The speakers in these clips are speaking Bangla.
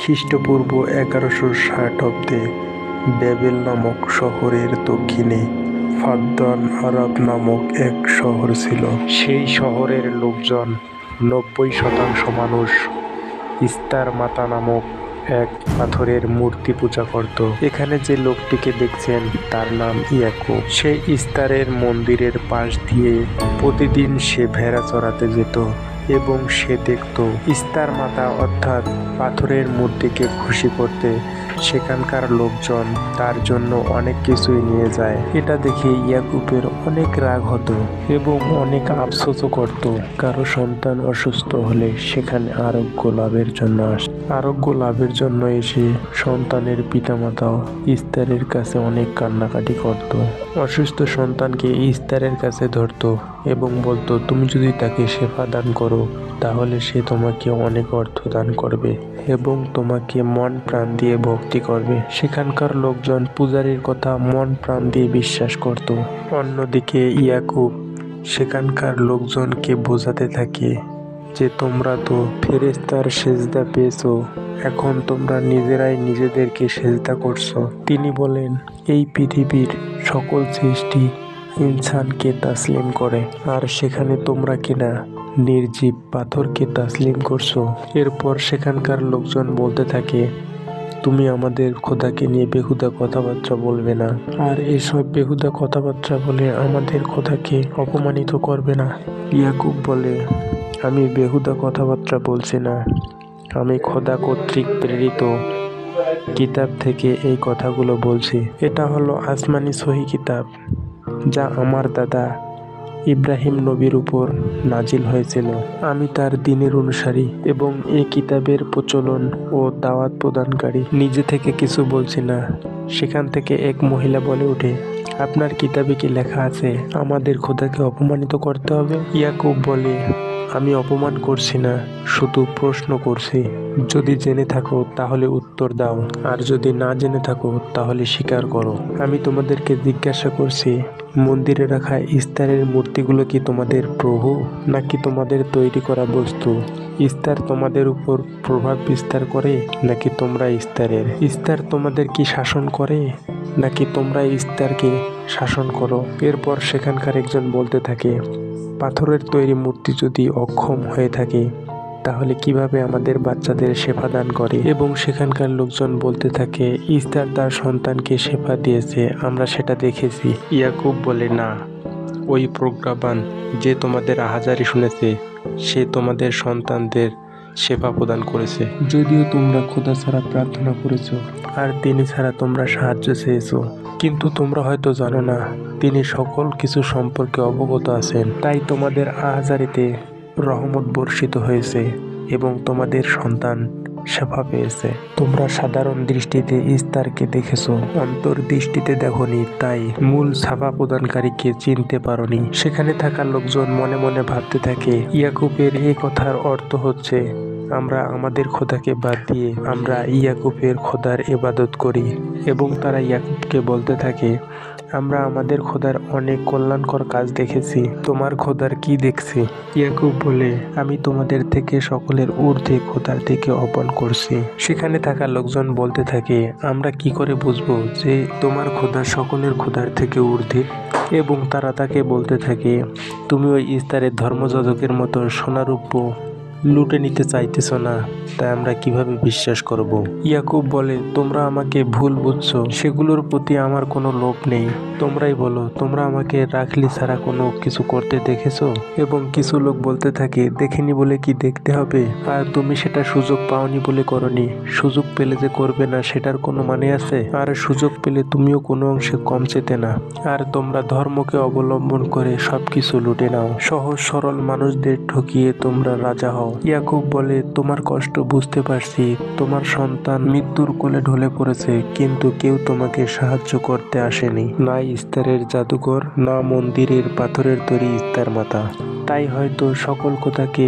খ্রিস্টপূর্ব 1160 ব্যাবেল নামক শহরের দক্ষিণে ফাদ্দান আরাব নামক এক শহর ছিল। সেই শহরের লোকজন 90% মানুষ ইস্তার মাতা নামক এক পাথরের মূর্তি পূজা করত। এখানে যে লোকটিকে দেখছেন তার নাম ইয়াকুব। সে ইস্তারের মন্দিরের পাশ দিয়ে প্রতিদিন সে ভেড়া চড়াতে যেত এবং সে দেখত ইস্তার মাতা অর্থাৎ পাথরের মূর্তিকে খুশি করতে সেখানকার লোকজন তার জন্য অনেক কিছুই নিয়ে যায়। এটা দেখে ইয়াকুবের অনেক রাগ হতো এবং অনেক আফসোসও করত। কারো সন্তান অসুস্থ হলে সেখানে আরোগ্য লাভের জন্য আসে। আরোগ্য লাভের জন্য এসে সন্তানের পিতামাতাও ইস্তারের কাছে অনেক কান্নাকাটি করত। অসুস্থ সন্তানকে ইস্তারের কাছে ধরত এবং বলতো, তুমি যদি তাকে সেবা দান করো তাহলে সে তোমাকে অনেক অর্থ দান করবে এবং তোমাকে মন প্রাণ দিয়ে ভক্তি করবে। সেখানকার লোকজন পূজারীর কথা মন প্রাণ দিয়ে বিশ্বাস করত। অন্যদিকে ইয়াকুব সেখানকার লোকজনকে বোঝাতে থাকে যে তোমরা তো ফেরেশতার সেজদা পেয়েছো, এখন তোমরা নিজেরাই নিজেদেরকে সেজদা করছো। তিনি বলেন, এই পৃথিবীর সকল সৃষ্টি ইনসানকে তাসলিম করে, আর সেখানে তোমরা কিনা নির্জীব পাথরকে তাসলিম করছো। এরপর সেখানকার লোকজন বলতে থাকে, তুমি আমাদের খোদাকে নিয়ে বেহুদা কথাবার্তা বলবে না, আর এসব বেহুদা কথাবার্তা বলে আমাদের খোদাকে অপমানিত করবে না। ইয়াকুব বলে, আমি বেহুদা কথাবার্তা বলছি না, আমি খোদা কর্তৃক প্রেরিত কিতাব থেকে এই কথাগুলো বলছি। এটা হলো আসমানি সহি কিতাব যা আমার দাদা ইব্রাহিম নবীর উপর নাজিল হয়েছিল। আমি তার দ্বীনের অনুসারী এবং এই কিতাবের প্রচলন ও দাওয়াত প্রদানকারী। নিজে থেকে কিছু বলছি না। সেখান থেকে এক মহিলা বলে ওঠে, আপনার কিতাবে কি লেখা আছে আমাদের খোদাকে অপমানিত করতে হবে? ইয়াকুব বলে, আমি অপমান করছি না, শুধু প্রশ্ন করছি। যদি জেনে থাকো তাহলে উত্তর দাও, আর যদি না জেনে থাকো তাহলে স্বীকার করো। আমি তোমাদেরকে জিজ্ঞাসা করছি, মন্দিরে রাখা ইস্তারের মূর্তিগুলো কি তোমাদের প্রভু নাকি তোমাদের তৈরি করা বস্তু? ইস্তার তোমাদের উপর প্রভাব বিস্তার করে নাকি তোমরা ইস্তারের? ইস্তার তোমাদের কি শাসন করে নাকি তোমরা ইস্তারকে শাসন করো? এরপর সেখানকার একজন বলতে থাকে, পাথরের তৈরি মূর্তি যদি অক্ষম হয়ে থাকে তাহলে কিভাবে আমাদের বাচ্চাদের সেবা দান করে? এবং সেখানকার লোকজন বলতে থাকে, ইস্তার তার সন্তানকে সেবা দিয়েছে, আমরা সেটা দেখেছি। ইয়াকুব বলে, না, ওই প্রজ্ঞাবান যে তোমাদের আহাজারি শুনেছে সে তোমাদের সন্তানদের সেবা প্রদান করেছে। যদিও তোমরা খোদা ছাড়া প্রার্থনা করেছো আর তিনি ছাড়া তোমরা সাহায্য চেয়েছো, কিন্তু তোমরা হয়তো জানো না তিনি সকল কিছু সম্পর্কে অবগত আছেন। তাই তোমাদের আহাজারিতে রহমত বর্ষিত হয়েছে এবং তোমাদের সন্তান সেবা পেয়েছে। তোমরা সাধারণ দৃষ্টিতে ইস্তারকে দেখেছো, অন্তর্দৃষ্টিতে দেখোনি, তাই মূল ছাপা প্রদানকারীকে চিনতে পারোনি। সেখানে থাকা লোকজন মনে মনে ভাবতে থাকে, ইয়াকুবের এই কথার অর্থ হচ্ছে আমরা আমাদের খোদাকে বাদ দিয়ে আমরা ইয়াকুবের খোদার ইবাদত করি। এবং তারা ইয়াকুবকে বলতে থাকে, আমরা আমাদের খোদার অনেক কল্যাণকর কাজ দেখেছি, তোমার খোদার কি দেখছি? ইয়াকুব বলে, আমি তোমাদের থেকে সকলের ঊর্ধ্বে খোদার থেকে অপমান করছি। সেখানে থাকা লোকজন বলতে থাকে, আমরা কি করে বুঝবো যে তোমার খোদা সকলের খোদার থেকে ঊর্ধ্বে? এবং তারা তাকে বলতে থাকে, তুমি ওই ইস্তারের ধর্মযাজকের মতো সোনারূপ্য লুটে নিতে চাইতেছ না, তাই আমরা কিভাবে বিশ্বাস করব? ইয়াকুব বলে, তোমরা আমাকে ভুল বুঝছো, সেগুলোর প্রতি আমার কোনো লোভ নেই। তোমরাই বলো, তোমরা আমাকে রাখলি ছাড়া কোনো কিছু করতে দেখেছো? এবং কিছু লোক বলতে থাকে, দেখেনি বলে কি দেখতে হবে? আর তুমি সেটা সুযোগ পাওনি বলে করনি, সুযোগ পেলে যে করবে না সেটার কোনো মানে আছে? আর সুযোগ পেলে তুমিও কোনো অংশে কম চেতে না, আর তোমরা ধর্মকে অবলম্বন করে সবকিছু লুটে নাও। সহজ সরল মানুষদের ঠকিয়ে তোমরা রাজা হও। ইয়াকুব বলে, তোমার কষ্ট বুঝতে পারছি, তোমার সন্তান মৃত্যুর কোলে ঢলে পড়েছে, কিন্তু কেউ তোমাকে সাহায্য করতে আসেনি, না ইস্তারের জাদুঘর, না মন্দিরের পাথরের তৈরি ইস্তার মাতা। তাই হয়তো সকল কথাকে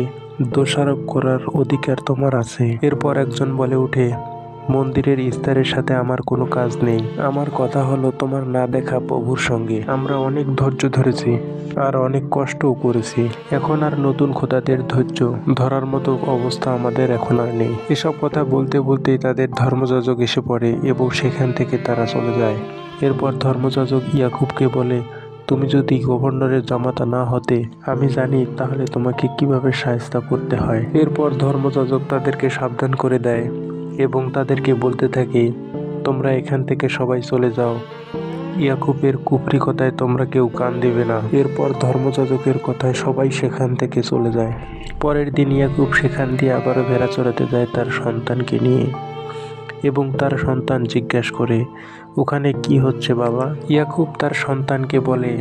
দোষারোপ করার অধিকার তোমার আছে। এরপর একজন বলে ওঠে, মন্দিরের ইস্তারের সাথে আমার কোনো কাজ নেই। আমার কথা হলো তোমার না দেখা প্রভুর সঙ্গে। আমরা অনেক ধৈর্য ধরেছি আর অনেক কষ্টও করেছি। এখন আর নতুন খোদাদের ধৈর্য ধরার মতো অবস্থা আমাদের এখন আর নেই। এসব কথা বলতে বলতেই তাদের ধর্মযাজক এসে পড়ে এবং সেখান থেকে তারা চলে যায়। এরপর ধর্মযাজক ইয়াকুবকে বলে, তুমি যদি গভর্নরের জামাতা না হতে আমি জানি তাহলে তোমাকে কিভাবে শায়েস্তা করতে হয়। এরপর ধর্মযাজক তাদেরকে সাবধান করে দেয় এবং তাদেরকে বলতে থাকে, তোমরা এখান থেকে সবাই চলে যাও। ইয়াকুবের কুফরি কথায় তোমরা কেউ কান দেবে না। এরপর ধর্মযাজকের কথায় সবাই সেখান থেকে চলে যায়। পরের দিন ইয়াকুব সেখান দিয়ে আবারও ভেড়া চড়াতে যায় তার সন্তানকে নিয়ে এবং তার সন্তান জিজ্ঞাসা করে, ওখানে কি হচ্ছে বাবা? ইয়াকুব তার সন্তানকে বলে,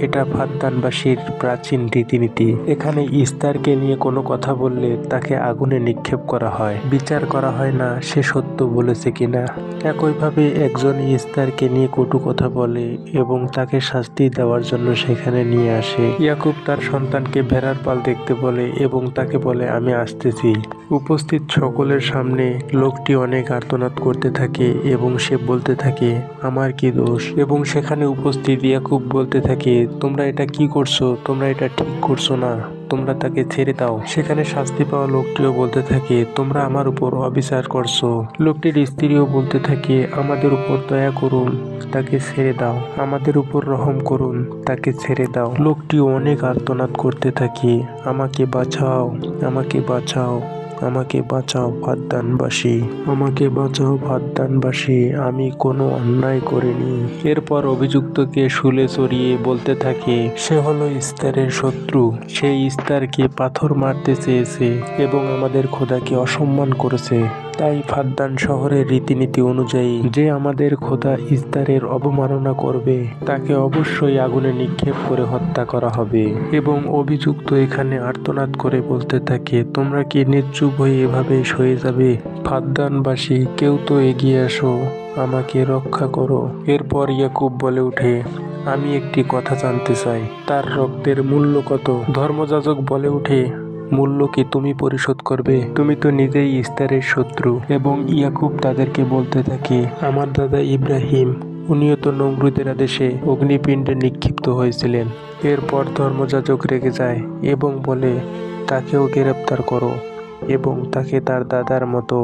এটা ফাদ্দানবাসীর প্রাচীন রীতিনীতি। এখানে ইস্তারকে নিয়ে কোনো কথা বললে তাকে আগুনে নিক্ষেপ করা হয়, বিচার করা হয় না সে সত্য বলেছে কিনা। একইভাবে একজন ইস্তারকে নিয়ে কটু কথা বলে এবং তাকে শাস্তি দেওয়ার জন্য সেখানে নিয়ে আসে। ইয়াকুব তার সন্তানকে ভেড়ার পাল দেখতে বলে এবং তাকে বলে, আমি আসতেছি। উপস্থিত সকলের সামনে লোকটি অনেক আর্তনাদ করতে থাকে এবং সে বলতে থাকে, আমার কি দোষ? এবং সেখানে উপস্থিত ইয়াকুব বলতে থাকে, তোমরা এটা কি করছো? তোমরা এটা ঠিক করছো না, তোমরা তাকে ছেড়ে দাও। সেখানে শাস্তি পাওয়া লোকটিও বলতে থাকে, তোমরা আমার উপর অবিচার করছো। লোকটির স্ত্রীও বলতে থাকে, আমাদের উপর দয়া করুন, তাকে ছেড়ে দাও। আমাদের উপর রহম করুন, তাকে ছেড়ে দাও। লোকটি অনেক আর্তনাদ করতে থাকে, আমাকে বাঁচাও, আমাকে বাঁচাও, আমাকে বাঁচাও ফাদ্দানবাসী, আমাকে বাঁচাও ফাদ্দানবাসী, আমি কোনো অন্যায় করিনি। এরপর অভিযুক্তকে শুলে চড়িয়ে বলতে থাকে, সে হলো ইস্তারের শত্রু। সেই ইস্তারকে পাথর মারতে চেয়েছে এবং আমাদের খোদাকে অসম্মান করেছে। তাই ফাদ্দান শহরের রীতিনীতি অনুযায়ী যে আমাদের খোদা ইস্তারের অবমাননা করবে তাকে অবশ্যই আগুনে নিক্ষেপ করে হত্যা করা হবে। এবং অভিযুক্ত এখানে আর্তনাদ করে বলতে থাকে, তোমরা কি নিশ্চুপ হয়ে এভাবে সয়ে যাবে? ফাদ্দানবাসী, কেউ তো এগিয়ে আসো, আমাকে রক্ষা করো। এরপর ইয়াকুব বলে ওঠে, আমি একটি কথা জানতে চাই, তার রক্তের মূল্য কত? ধর্মযাজক বলে ওঠে, মূল্য কি তুমি পরিশোধ করবে? তুমি তো নিজেই ইস্তারের শত্রু। এবং ইয়াকুব তাদেরকে বলতে থাকে, আমার দাদা ইব্রাহিম, উনিও তো নমরুদের আদেশে অগ্নিপিণ্ডে নিক্ষিপ্ত হয়েছিলেন। এরপর ধর্মযাজক রেগে যায় এবং বলে, তাকেও গ্রেপ্তার করো এবং তাকে তার দাদার মতো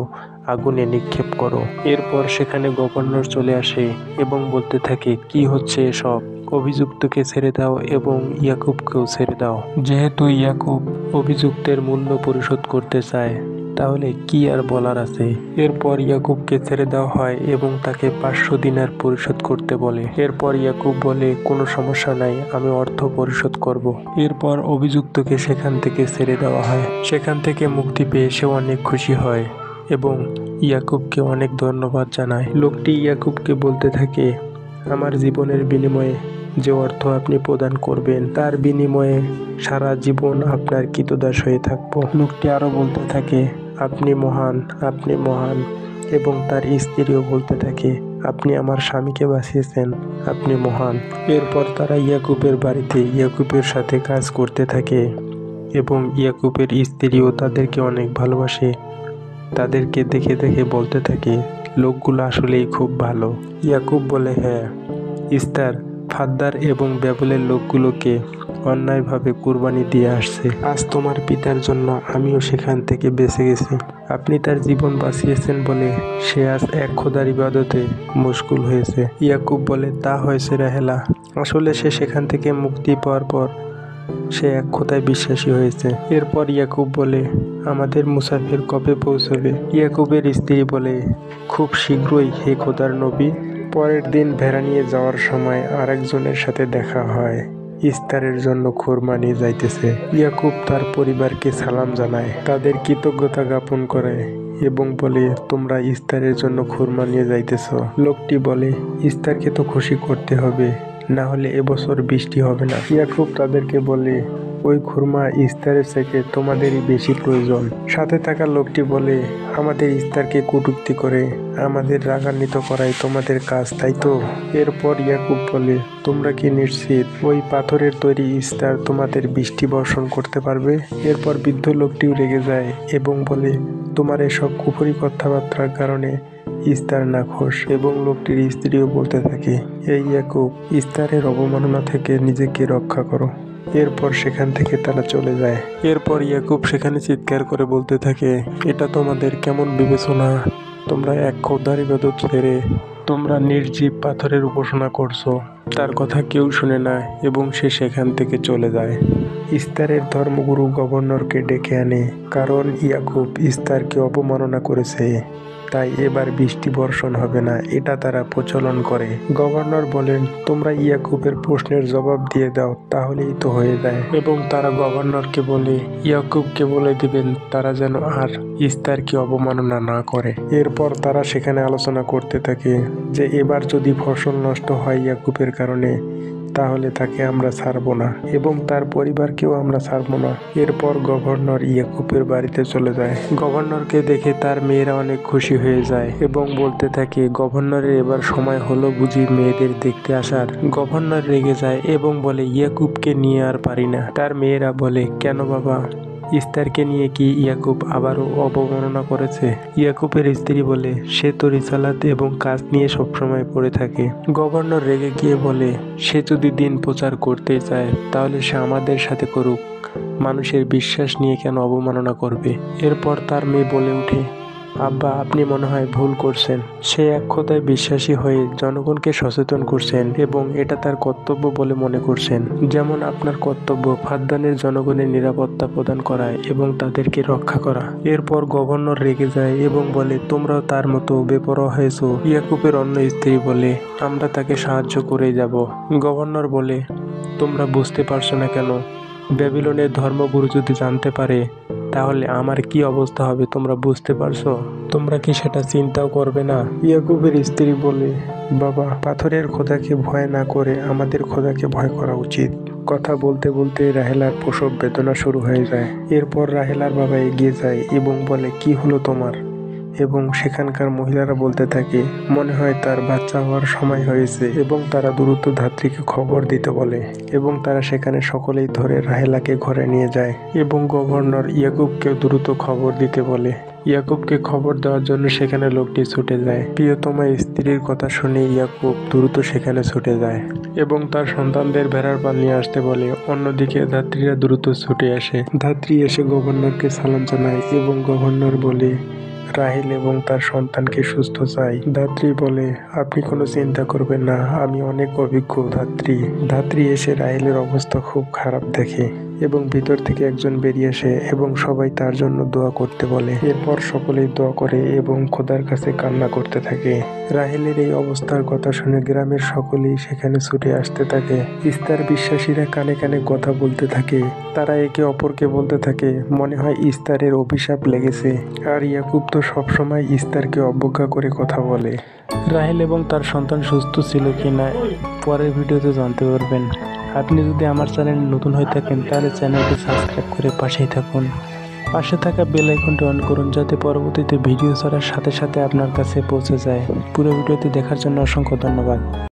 আগুনে নিক্ষেপ করো। এরপর সেখানে গভর্নর চলে আসে এবং বলতে থাকে, কি হচ্ছে এসব? অভিযুক্তকে ছেড়ে দাও এবং ইয়াকুবকেও ছেড়ে দাও। যেহেতু ইয়াকুব অভিযুক্তের মূল্য পরিশোধ করতে চায় তাহলে কি আর বলার আছে। এরপর ইয়াকুবকে ছেড়ে দেওয়া হয় এবং তাকে 500 দিনার পরিশোধ করতে বলে। এরপর ইয়াকুব বলে, কোনো সমস্যা নাই, আমি অর্থ পরিশোধ করব। এরপর অভিযুক্তকে সেখান থেকে ছেড়ে দেওয়া হয়। সেখান থেকে মুক্তি পেয়ে সে অনেক খুশি হয় এবং ইয়াকুবকে অনেক ধন্যবাদ জানায়। লোকটি ইয়াকুবকে বলতে থাকে, আমার জীবনের বিনিময়ে যে অর্থ আপনি প্রদান করবেন তার বিনিময়ে সারা জীবন আপনার কৃতদাস হয়ে থাকব। লোকটি আরও বলতে থাকে, আপনি মহান, আপনি মহান। এবং তার স্ত্রীও বলতে থাকে, আপনি আমার স্বামীকে বাঁচিয়েছেন, আপনি মহান। এরপর তারা ইয়াকুবের বাড়িতে ইয়াকুবের সাথে কাজ করতে থাকে এবং ইয়াকুবের স্ত্রীও তাদেরকে অনেক ভালোবাসে। তাদেরকে দেখে দেখে বলতে থাকে, লোকগুলো আসলেই খুব ভালো। ইয়াকুব বলে, হ্যাঁ, ইস্তার ফাদ্দার এবং ব্যাবলের লোকগুলোকে অন্যায়ভাবে কুরবানি দিয়ে আসছে। আজ তোমার পিতার জন্য আমিও সেখান থেকে বেঁচে গেছি। আপনি তার জীবন বাঁচিয়েছেন বলে সে আজ এক খোদার ইবাদতে মশগুল হয়েছে। ইয়াকুব বলে, তা হয়েছে রাহেলা, আসলে সে সেখান থেকে মুক্তি পাওয়ার পর সে এক খোদায় বিশ্বাসী হয়েছে। এরপর ইয়াকুব বলে, আমাদের মুসাফির কবে পৌঁছবে? ইয়াকুবের স্ত্রী বলে, খুব শীঘ্রই হে খোদার নবী। পরের দিন ভেড়া নিয়ে যাওয়ার সময় আরেকজনের সাথে দেখা হয়, ইস্তারের জন্য খুরমা নিয়ে যাইতেছে। ইয়াকুব তার পরিবারকে সালাম জানায়, তাদের কৃতজ্ঞতা জ্ঞাপন করে এবং বলে, তোমরা ইস্তারের জন্য খুরমা নিয়ে যাইতেছ। লোকটি বলে, ইস্তারকে তো খুশি করতে হবে, না হলে এবছর বৃষ্টি হবে না। ইয়াকুব তাদেরকে বলে, ওই খুরমা ইস্তারের থেকে তোমাদেরই বেশি প্রয়োজন। সাথে থাকা লোকটি বলে, আমাদের ইস্তারকে কটূক্তি করে আমাদের রাগান্বিত করাই তোমাদের কাজ, তাই তো? এরপর ইয়াকুব বলে, তোমরা কি নিশ্চিত ওই পাথরের তৈরি ইস্তার তোমাদের বৃষ্টি বর্ষণ করতে পারবে? এরপর বৃদ্ধ লোকটিও রেগে যায় এবং বলে, তোমার এসব কুফরি কথাবার্তার কারণে ইস্তার নাখোশ এবং লোকটির স্ত্রীও বলতে থাকে, এই ইয়াকুব, ইস্তারের অবমাননা থেকে নিজেকে রক্ষা করো। এরপর সেখান থেকে তারা চলে যায়। এরপর ইয়াকুব সেখানে চিৎকার করে বলতে থাকে, এটা তোমাদের কেমন বিবেচনা? তোমরা এক খোদার ইবাদত ছেড়ে তোমরা নির্জীব পাথরের উপাসনা করছো। তার কথা কেউ শুনে না এবং সে সেখান থেকে চলে যায়। ইস্তারের ধর্মগুরু গভর্নরকে ডেকে আনে, কারণ ইয়াকুব ইস্তারকে অবমাননা করেছে, তাই এবার বৃষ্টি বর্ষণ হবে না, এটা তারা প্রচলন করে। গভর্নর বলেন, তোমরা ইয়াকুবের প্রশ্নের জবাব দিয়ে দাও, তাহলেই তো হয়ে যায়। এবং তারা গভর্নরকে বলে ইয়াকুবকে বলে দিবেন তারা যেন আর ইস্তারকে অবমাননা না করে। এরপর তারা সেখানে আলোচনা করতে থাকে যে এবার যদি ফসল নষ্ট হয় ইয়াকুবের কারণে, তাহলে তাকে আমরা ছাড়বো না এবং তার পরিবারকেও আমরা ছাড়বো না। এরপর গভর্নর ইয়াকুবের বাড়িতে চলে যায়। গভর্নরকে দেখে তার মেয়েরা অনেক খুশি হয়ে যায় এবং বলতে থাকে, গভর্নরের এবার সময় হলো বুঝি মেয়েদের দেখতে আসার। গভর্নর রেগে যায় এবং বলে, ইয়াকুবকে নিয়ে আর পারি না। তার মেয়েরা বলে, কেন বাবা, ইস্তারকে নিয়ে কি ইয়াকুব আবারও অবমাননা করেছে? ইয়াকুবের স্ত্রী বলে, সে তো রিসালাত এবং কাজ নিয়ে সবসময় পড়ে থাকে। গভর্নর রেগে গিয়ে বলে, সে যদি দিন প্রচার করতে চায় তাহলে সে আমাদের সাথে করুক, মানুষের বিশ্বাস নিয়ে কেন অবমাননা করবে? এরপর তার মেয়ে বলে ওঠে, আব্বা, আপনি মনে হয় ভুল করছেন। সে এক খোদায় বিশ্বাসী হয়ে জনগণকে সচেতন করছেন এবং এটা তার কর্তব্য বলে মনে করছেন। যেমন আপনার কর্তব্য ফাদ্দানের জনগণের নিরাপত্তা প্রদান করা এবং তাদেরকে রক্ষা করা। এরপর গভর্নর রেগে যায় এবং বলে, তোমরাও তার মতো বেপরোয়া হয়েছো। ইয়াকুবের অন্য স্ত্রী বলে, আমরা তাকে সাহায্য করে যাব। গভর্নর বলে, তোমরা বুঝতে পারছো না কেন? ব্যাবিলনের ধর্মগুরু যদি জানতে পারে তাহলে আমার কি অবস্থা হবে তোমরা বুঝতে পারছো? তোমরা কি সেটা চিন্তাও করবে না? ইয়াকুবের স্ত্রী বলে, বাবা, পাথরের খোদাকে ভয় না করে আমাদের খোদাকে ভয় করা উচিত। কথা বলতে বলতে রাহেলার প্রসব বেদনা শুরু হয়ে যায়। এরপর রাহেলার বাবা এগিয়ে যায় এবং বলে, কি হলো তোমার? এবং সেখানকার মহিলারা বলতে থাকে, মনে হয় তার বাচ্চা হওয়ার সময় হয়েছে এবং তারা দ্রুত ধাত্রীকে খবর দিতে বলে এবং তারা সেখানে সকলেই ধরে রাহেলাকে ঘরে নিয়ে যায় এবং গভর্নর ইয়াকুবকে দ্রুত খবর দিতে বলে। ইয়াকুবকে খবর দেওয়ার জন্য সেখানে লোকটি ছুটে যায়। প্রিয়তমা স্ত্রীর কথা শুনে ইয়াকুব দ্রুত সেখানে ছুটে যায় এবং তার সন্তানদের ভেড়ার পাল নিয়ে আসতে বলে। অন্যদিকে ধাত্রীরা দ্রুত ছুটে আসে। ধাত্রী এসে গভর্নরকে সালাম জানায় এবং গভর্নর বলে, রাহেল এবং তার সন্তানকে সুস্থ চাই। ধাত্রী বলে, আপনি কোনো চিন্তা করবেন না, আমি অনেক অভিজ্ঞ। ধাত্রী এসে রাহেলের অবস্থা খুব খারাপ দেখে এবং ভিতর থেকে একজন বেরিয়ে আসে এবং সবাই তার জন্য দোয়া করতে বলে। এরপর সকলেই দোয়া করে এবং খোদার কাছে কান্না করতে থাকে। রাহেলের এই অবস্থার কথা শুনে গ্রামের সকলেই সেখানে ছুটে আসতে থাকে। ইস্তার বিশ্বাসীরা কানে কানে কথা বলতে থাকে। তারা একে অপরকে বলতে থাকে, মনে হয় ইস্তারের অভিশাপ লেগেছে। আর ইয়াকুব তো সবসময় ইস্তারকে অবজ্ঞা করে কথা বলে। রাহেল এবং তার সন্তান সুস্থ ছিল কিনা পরের ভিডিওতে জানতে পারবেন। আপনি যদি আমার চ্যানেল নতুন হয়ে থাকেন তাহলে চ্যানেলটি সাবস্ক্রাইব করে পাশেই থাকুন। পাশে থাকা বেল আইকনটি অন করুন যাতে পরবর্তীতে ভিডিও ছাড়ার সাথে সাথে আপনার কাছে পৌঁছে যায়। পুরো ভিডিওটি দেখার জন্য অসংখ্য ধন্যবাদ।